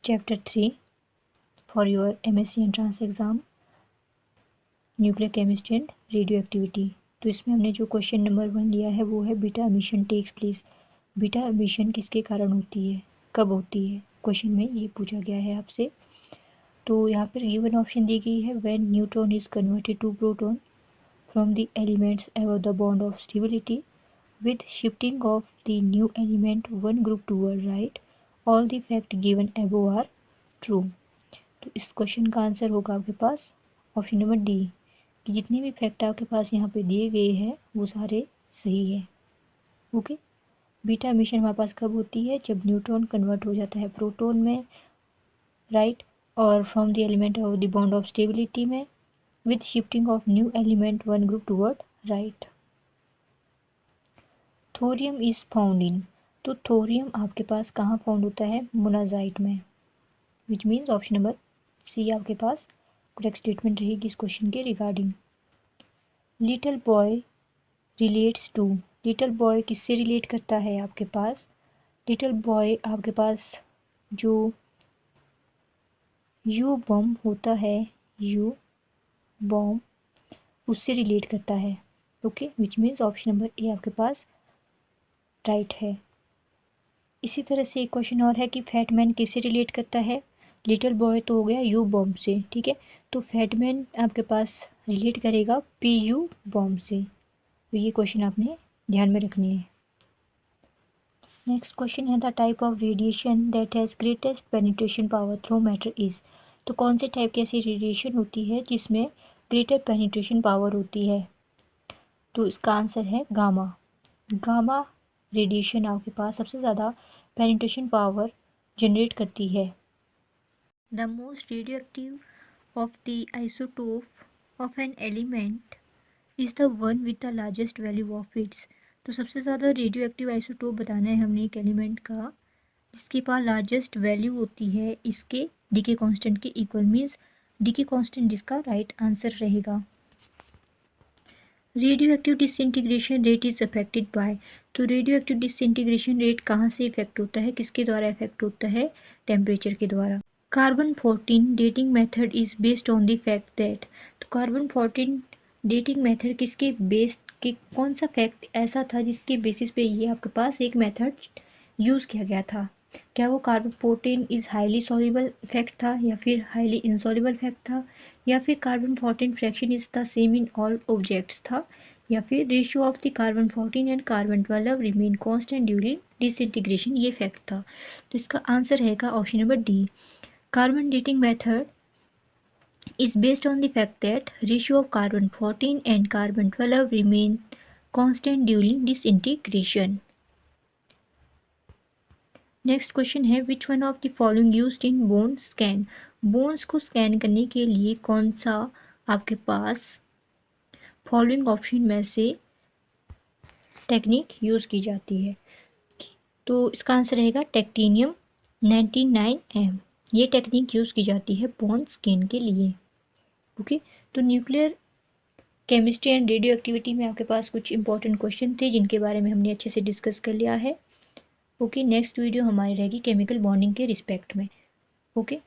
Chapter 3 for your MSc entrance exam, nuclear chemistry and radio activity. तो इसमें हमने जो क्वेश्चन नंबर 1 लिया है वो है beta emission takes place. Beta emission किसके कारण होती है, कब होती है, क्वेश्चन में ये पूछा गया है आपसे। तो यहाँ पर गिवन ऑप्शन दी गई है when neutron is converted to proton from the elements above the bond of stability with shifting of the new element one group toward right, all the fact given above are true। तो इस question का answer होगा आपके पास option number D, कि जितने भी fact आपके पास यहाँ पे दिए गए हैं वो सारे सही है। ओके, बीटा एमिशन हमारे पास कब होती है, जब न्यूट्रॉन कन्वर्ट हो जाता है प्रोटॉन में, राइट, और from the element of the bond of stability में with shifting of new element one group toward right. Thorium is found in, तो थोरियम आपके पास कहाँ फाउंड होता है, मोनाजाइट में, which means option number C आपके पास करेक्ट स्टेटमेंट रहेगी इस क्वेश्चन के regarding. Little boy relates to, little boy किससे रिलेट करता है आपके पास, लिटिल बॉय आपके पास जो यू बम होता है, यू बम उससे रिलेट करता है। Okay, which means option number A आपके पास राइट है। इसी तरह से एक क्वेश्चन और है कि फैटमैन किससे रिलेट करता है, लिटिल बॉय तो हो गया यू बॉम्ब से, ठीक है, तो फैटमैन आपके पास रिलेट करेगा पी यू बॉम्ब से। तो ये क्वेश्चन आपने ध्यान में रखनी है। नेक्स्ट क्वेश्चन है the type of radiation that has greatest penetration power through matter is, तो कौन से टाइप की ऐसी रेडिएशन होती है जिसमें ग्रेटर पेनिट्रेशन पावर होती है, तो इसका आंसर है गामा। गामा रेडिएशन आपके पास सबसे ज़्यादा पेनिट्रेशन पावर जनरेट करती है। The most radio active of the isotope of an element is the one with the largest value of its, तो सबसे ज़्यादा रेडियो एक्टिव आइसोटोप बताना है हमने एक एलिमेंट का जिसके पास लार्जेस्ट वैल्यू होती है इसके डीके कांस्टेंट के इक्वल, मीन्स डीके कांस्टेंट जिसका राइट आंसर रहेगा। Radio active disintegration rate is affected by, तो रेडियो एक्टिव डिसइंटीग्रेशन रेट कहाँ से इफेक्ट होता है, किसके द्वारा इफेक्ट होता है, टेम्परेचर के द्वारा। Carbon 14 dating method is based on the fact that, तो कार्बन 14 डेटिंग मेथड किसके बेस्ड के, कौन सा फैक्ट ऐसा था जिसके बेसिस पे ये आपके पास एक मेथड यूज़ किया गया था, क्या वो carbon 14 is highly soluble fact था या फिर हाईली इनसॉल्युबल फैक्ट था, या फिर carbon 14 fraction is the same in all objects था, या फिर ratio of the carbon 14 and carbon 12 remain constant during disintegration ये फैक्ट था। तो इसका आंसर रहेगा option number D, carbon dating method is based on the fact that ratio of carbon 14 and carbon 12 remain constant during disintegration। Next question है which one of the following used in bone scan, bones को scan करने के लिए कौन सा आपके पास following option में से टेक्निक यूज़ की जाती है, तो इसका आंसर रहेगा टेक्टिनियम 99M, ये टेक्निक यूज़ की जाती है बोन स्कैन के लिए। ओके, तो nuclear chemistry and radio activity में आपके पास कुछ इंपॉर्टेंट क्वेश्चन थे जिनके बारे में हमने अच्छे से डिस्कस कर लिया है। ओके, नेक्स्ट वीडियो हमारी रहेगी केमिकल बॉन्डिंग के रिस्पेक्ट में। ओके।